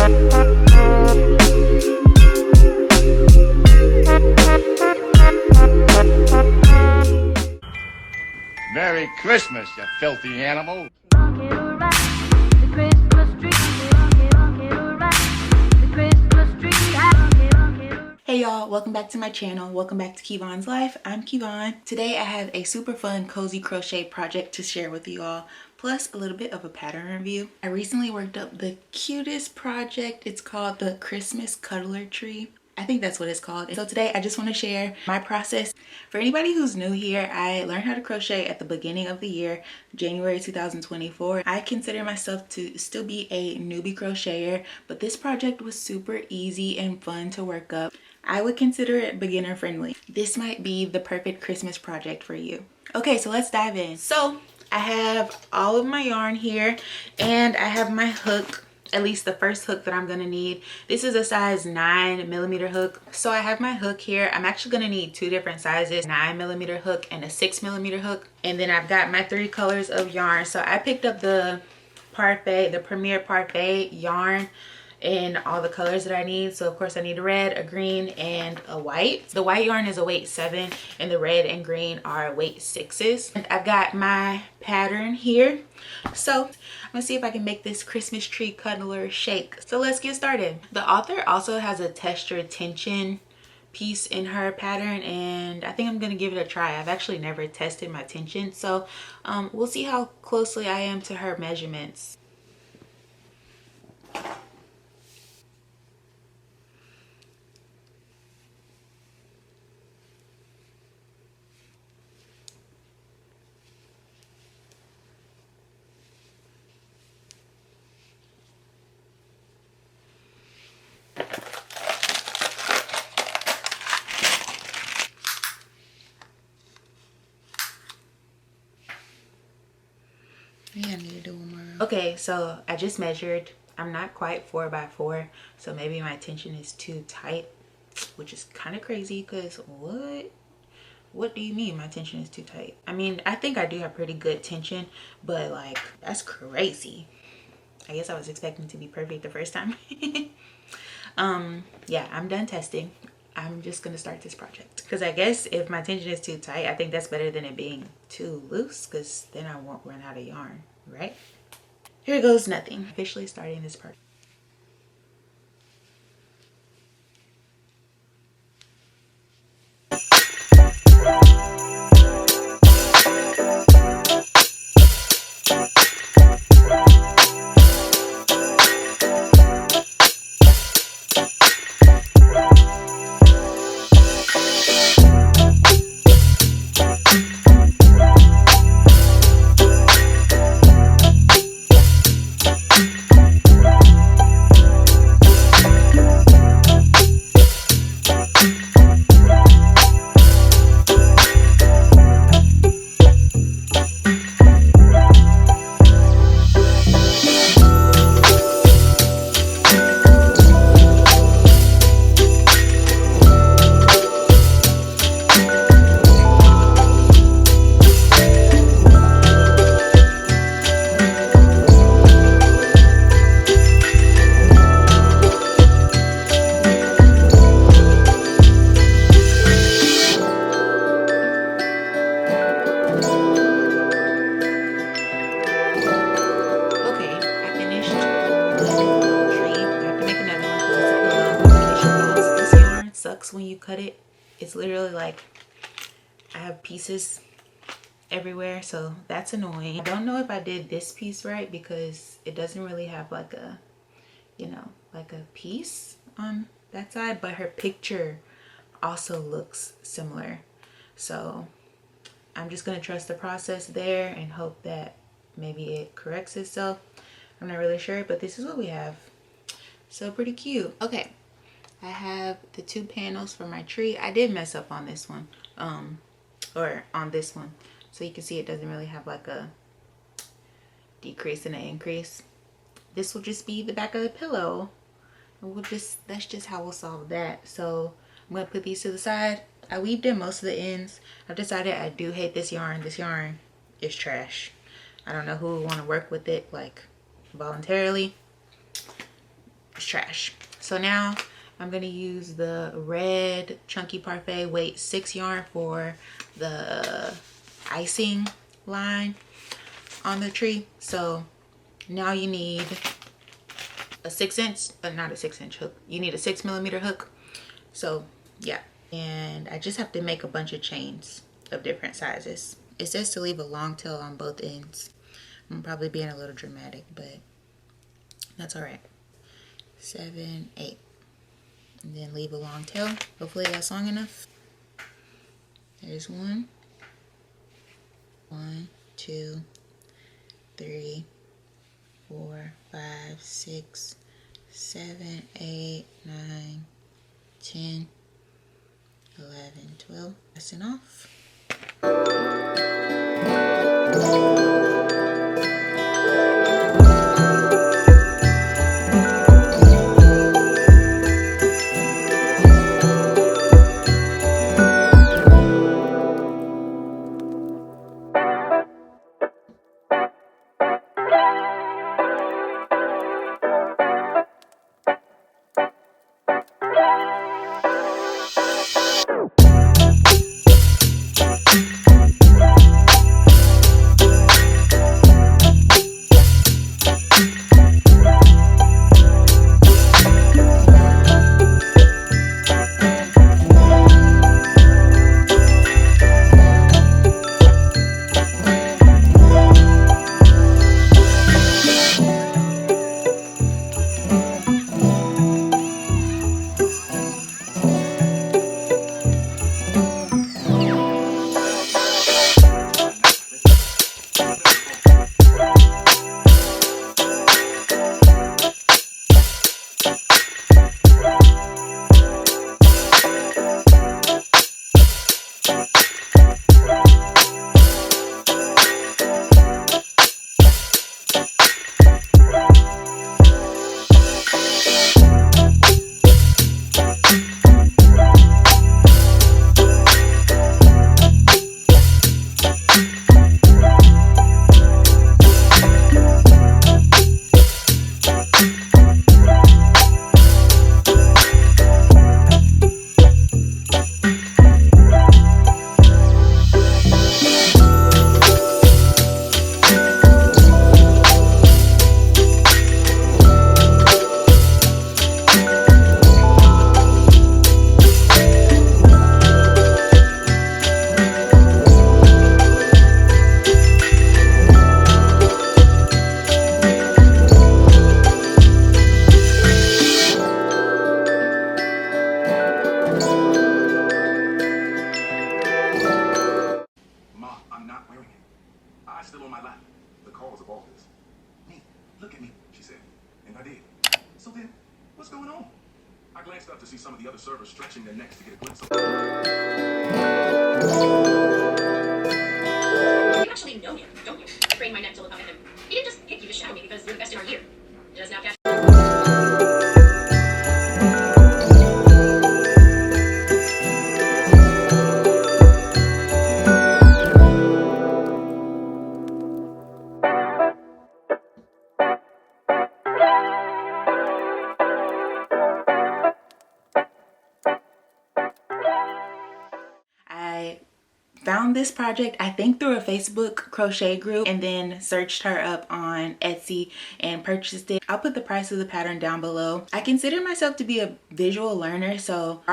Merry Christmas, you filthy animal. Hey y'all, welcome back to my channel. Welcome back to Kevon's Life. I'm Kevon. Today I have a super fun cozy crochet project to share with you all, plus a little bit of a pattern review. I recently worked up the cutest project. It's called the Christmas Cuddler tree. I think that's what it's called. So today I just want to share my process. For anybody who's new here, I learned how to crochet at the beginning of the year, January 2024. I consider myself to still be a newbie crocheter, but this project was super easy and fun to work up. I would consider it beginner friendly. This might be the perfect Christmas project for you. Okay, so let's dive in. So I have all of my yarn here and I have my hook, at least the first hook that I'm gonna need. This is a size 9mm hook. So I have my hook here. I'm actually gonna need two different sizes, 9mm hook and a 6mm hook. And then I've got my 3 colors of yarn. So I picked up the Parfait, the Premier Parfait yarn in all the colors that I need. So of course I need a red, a green, and a white. The white yarn is a weight 7 and the red and green are weight 6s. And I've got my pattern here. So I'm gonna see if I can make this Christmas tree cuddler shake. So let's get started. The author also has a texture tension piece in her pattern and I think I'm gonna give it a try. I've actually never tested my tension, so we'll see how closely I am to her measurements. Yeah, I need to do one more row. Okay, so I just measured. I'm not quite 4x4, so maybe my tension is too tight, which is kind of crazy because what do you mean my tension is too tight? I mean, I think I do have pretty good tension, but like that's crazy. I guess I was expecting to be perfect the first time. Yeah, I'm done testing. I'm just gonna start this project because I guess if my tension is too tight, I think that's better than it being too loose because then I won't run out of yarn, right? Here goes nothing. Officially starting this project. When you cut it, it's literally like I have pieces everywhere, so that's annoying. I don't know if I did this piece right because it doesn't really have like a, you know, like a piece on that side, but her picture also looks similar, so I'm just gonna trust the process there and hope that maybe it corrects itself. I'm not really sure, but this is what we have. So pretty cute. Okay, I have the 2 panels for my tree. I did mess up on this one, or on this one, so you can see it doesn't really have like a decrease and an increase. This will just be the back of the pillow, and that's just how we'll solve that. So I'm gonna put these to the side. I weaved in most of the ends. I've decided I do hate this yarn. This yarn is trash. I don't know who would want to work with it like voluntarily. becomes trash. So now I'm gonna use the red chunky parfait weight 6 yarn for the icing line on the tree. So now you need a 6-inch, not a 6-inch hook. You need a 6mm hook. So yeah, and I just have to make a bunch of chains of different sizes. It says to leave a long tail on both ends. I'm probably being a little dramatic, but that's all right. 7, 8. And then leave a long tail. Hopefully that's long enough. There's 1, 2, 3, 4, 5, 6, 7, 8, 9, 10, 11, 12. That's enough. Still on my lap. The cause of all this. Me. Look at me, she said. And I did. So then, what's going on? I glanced up to see some of the other servers stretching their necks to get a glimpse of... You actually know him, don't you? I craned my neck to look up at him. He didn't just pick you to shadow me because you're the best in our year. Just now catch... Found this project I think through a Facebook crochet group and then searched her up on Etsy and purchased it. I'll put the price of the pattern down below. I consider myself to be a visual learner, so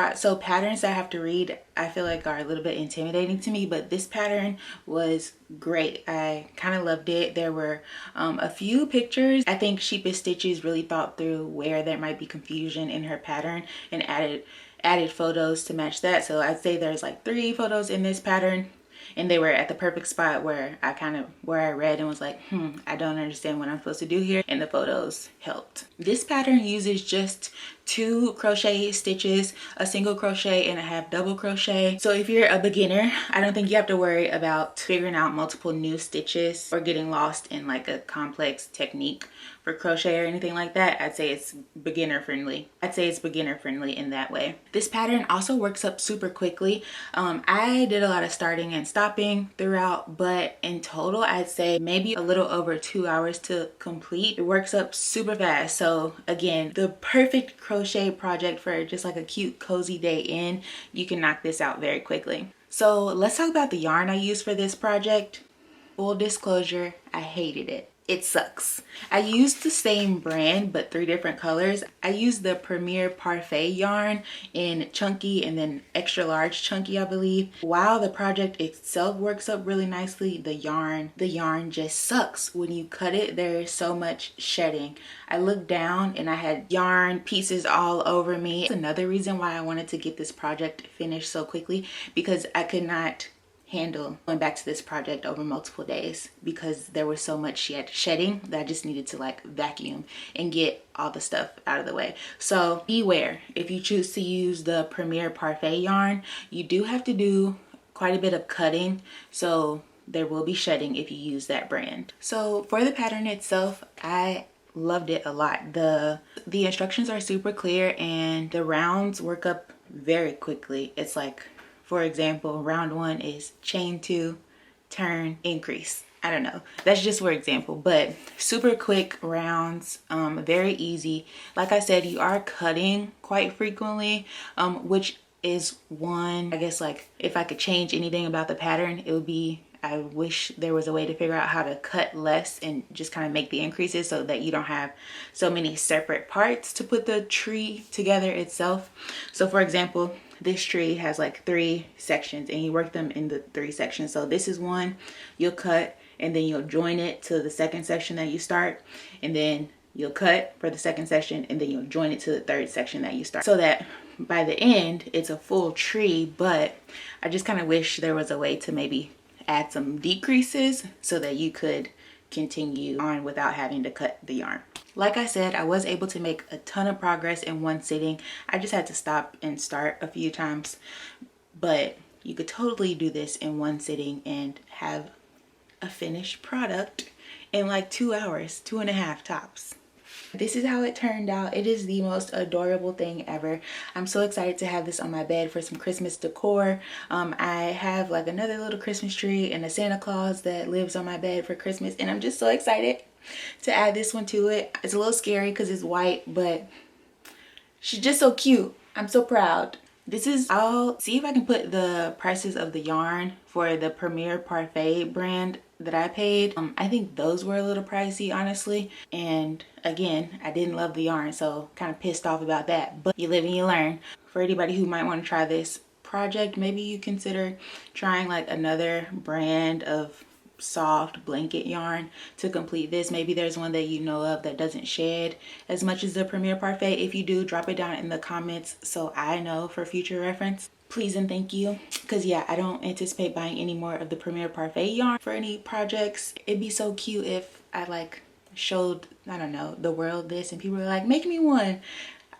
patterns I have to read I feel like are a little bit intimidating to me, but this pattern was great. I kind of loved it. There were a few pictures. I think Sheepish Stitches really thought through where there might be confusion in her pattern and added photos to match that. So I'd say there's like 3 photos in this pattern and they were at the perfect spot where I read and was like, I don't understand what I'm supposed to do here, and the photos helped. This pattern uses just 2 crochet stitches, a single crochet, and a half double crochet. So if you're a beginner, I don't think you have to worry about figuring out multiple new stitches or getting lost in like a complex technique for crochet or anything like that. I'd say it's beginner friendly. I'd say it's beginner friendly in that way. This pattern also works up super quickly. I did a lot of starting and stopping throughout, but in total I'd say maybe a little over 2 hours to complete. It works up super fast. So again, the perfect crochet project for just like a cute cozy day in. You can knock this out very quickly. So let's talk about the yarn I used for this project. Full disclosure, I hated it. It sucks. I used the same brand but 3 different colors. I used the Premier Parfait yarn in chunky and then extra large chunky, I believe. While the project itself works up really nicely, the yarn just sucks. When you cut it, there is so much shedding. I looked down and I had yarn pieces all over me. That's another reason why I wanted to get this project finished so quickly, because I could not handle going back to this project over multiple days because there was so much shedding that I just needed to like vacuum and get all the stuff out of the way. So beware, if you choose to use the Premier Parfait yarn, you do have to do quite a bit of cutting, so there will be shedding if you use that brand. So for the pattern itself, I loved it a lot. The instructions are super clear and the rounds work up very quickly. It's like, for example, round 1 is chain 2, turn, increase. I don't know. That's just for example, but super quick rounds, very easy. Like I said, you are cutting quite frequently, which is one, I guess, like if I could change anything about the pattern, it would be, I wish there was a way to figure out how to cut less and just kind of make the increases so that you don't have so many separate parts to put the tree together itself. So for example, this tree has like 3 sections and you work them in the 3 sections. So this is one, you'll cut and then you'll join it to the second section that you start, and then you'll cut for the second section and then you'll join it to the 3rd section that you start, so that by the end it's a full tree. But I just kind of wish there was a way to maybe add some decreases so that you could continue on without having to cut the yarn. Like I said, I was able to make a ton of progress in one sitting. I just had to stop and start a few times, but you could totally do this in one sitting and have a finished product in like 2 hours, 2.5 tops. This is how it turned out. It is the most adorable thing ever. I'm so excited to have this on my bed for some Christmas decor. I have like another little Christmas tree and a Santa Claus that lives on my bed for Christmas, and I'm just so excited to add this one to it. It's a little scary because it's white, but she's just so cute. I'm so proud. This is, I'll see if I can put the prices of the yarn for the Premier Parfait brand that I paid. I think those were a little pricey, honestly. And again, I didn't love the yarn, so kind of pissed off about that. But you live and you learn. For anybody who might want to try this project, maybe you consider trying like another brand of soft blanket yarn to complete this. Maybe there's one that you know of that doesn't shed as much as the Premier Parfait. If you do, drop it down in the comments so I know for future reference. Please and thank you. Because yeah, I don't anticipate buying any more of the Premier Parfait yarn for any projects. It'd be so cute if I like showed, I don't know, the world this and people were like, make me one.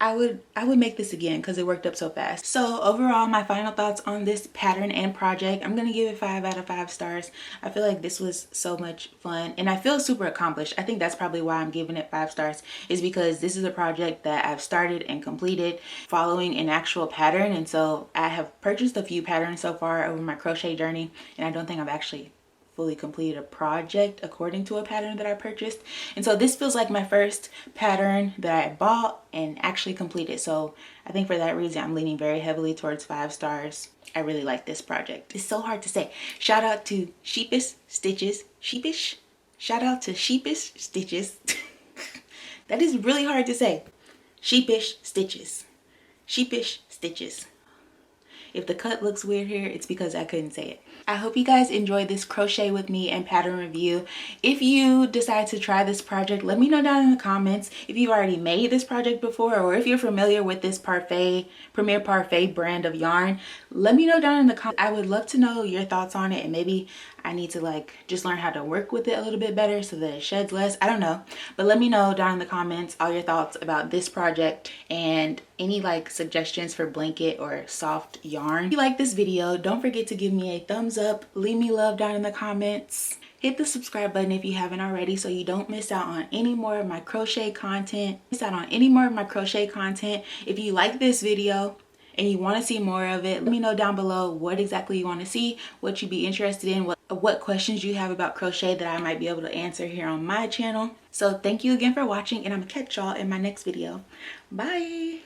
I would make this again because it worked up so fast. So overall, my final thoughts on this pattern and project, I'm gonna give it 5 out of 5 stars. I feel like this was so much fun and I feel super accomplished. I think that's probably why I'm giving it 5 stars, is because this is a project that I've started and completed following an actual pattern. And so I have purchased a few patterns so far over my crochet journey, and I don't think I've actually fully completed a project according to a pattern that I purchased. And so this feels like my first pattern that I bought and actually completed. So I think for that reason, I'm leaning very heavily towards 5 stars. I really like this project. It's so hard to say. Shout out to Sheepish Stitches. Sheepish? Shout out to Sheepish Stitches. That is really hard to say. Sheepish Stitches. Sheepish Stitches. If the cut looks weird here, it's because I couldn't say it. I hope you guys enjoyed this crochet with me and pattern review. If you decide to try this project, let me know down in the comments if you've already made this project before, or if you're familiar with this Premier Parfait brand of yarn. Let me know down in the comments. I would love to know your thoughts on it, and maybe I need to like just learn how to work with it a little bit better so that it sheds less. I don't know, but let me know down in the comments all your thoughts about this project and any like suggestions for blanket or soft yarn. If you like this video, don't forget to give me a thumbs up, leave me love down in the comments. Hit the subscribe button if you haven't already so you don't miss out on any more of my crochet content. If you like this video and you want to see more of it, let me know down below what exactly you want to see, what you'd be interested in, what questions you have about crochet that I might be able to answer here on my channel. So thank you again for watching, and I'm gonna catch y'all in my next video. Bye.